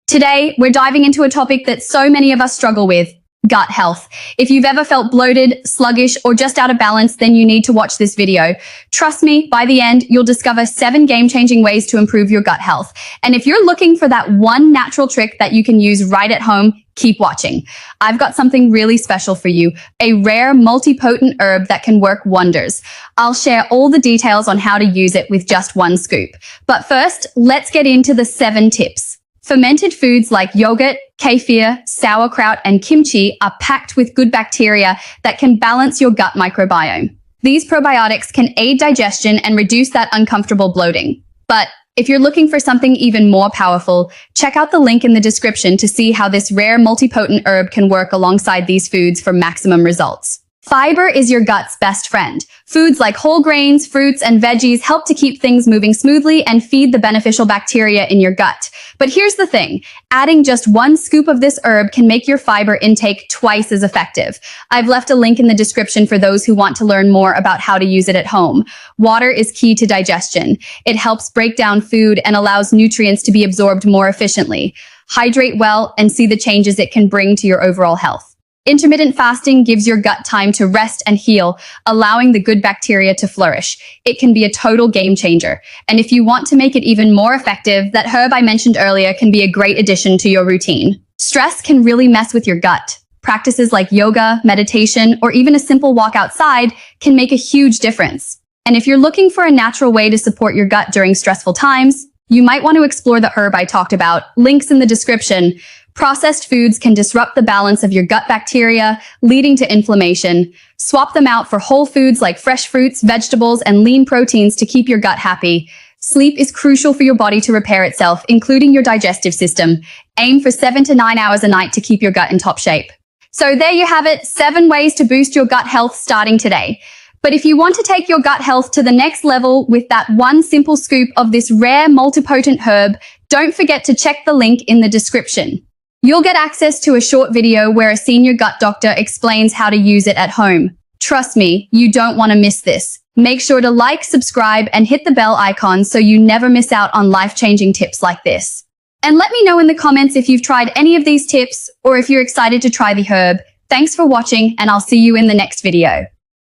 Today, we're diving into a topic that so many of us struggle with, gut health. If you've ever felt bloated, sluggish, or just out of balance, then you need to watch this video. Trust me, by the end, you'll discover 7 game-changing ways to improve your gut health. And if you're looking for that one natural trick that you can use right at home, keep watching. I've got something really special for you, a rare multipotent herb that can work wonders. I'll share all the details on how to use it with just one scoop. But first, let's get into the 7 tips. Fermented foods like yogurt, kefir, sauerkraut, and kimchi are packed with good bacteria that can balance your gut microbiome. These probiotics can aid digestion and reduce that uncomfortable bloating. But if you're looking for something even more powerful, check out the link in the description to see how this rare multipotent herb can work alongside these foods for maximum results. Fiber is your gut's best friend. Foods like whole grains, fruits, and veggies help to keep things moving smoothly and feed the beneficial bacteria in your gut. But here's the thing, adding just 1 scoop of this herb can make your fiber intake twice as effective. I've left a link in the description for those who want to learn more about how to use it at home. Water is key to digestion. It helps break down food and allows nutrients to be absorbed more efficiently. Hydrate well and see the changes it can bring to your overall health. Intermittent fasting gives your gut time to rest and heal, allowing the good bacteria to flourish. It can be a total game changer. And if you want to make it even more effective, that herb I mentioned earlier can be a great addition to your routine. Stress can really mess with your gut. Practices like yoga, meditation, or even a simple walk outside can make a huge difference. And if you're looking for a natural way to support your gut during stressful times, you might want to explore the herb I talked about. Links in the description. Processed foods can disrupt the balance of your gut bacteria, leading to inflammation. Swap them out for whole foods like fresh fruits, vegetables, and lean proteins to keep your gut happy. Sleep is crucial for your body to repair itself, including your digestive system. Aim for 7 to 9 hours a night to keep your gut in top shape. So there you have it, 7 ways to boost your gut health starting today. But if you want to take your gut health to the next level with that 1 simple scoop of this rare multipotent herb, don't forget to check the link in the description. You'll get access to a short video where a senior gut doctor explains how to use it at home. Trust me, you don't want to miss this. Make sure to like, subscribe, and hit the bell icon so you never miss out on life-changing tips like this. And let me know in the comments if you've tried any of these tips or if you're excited to try the herb. Thanks for watching, and I'll see you in the next video.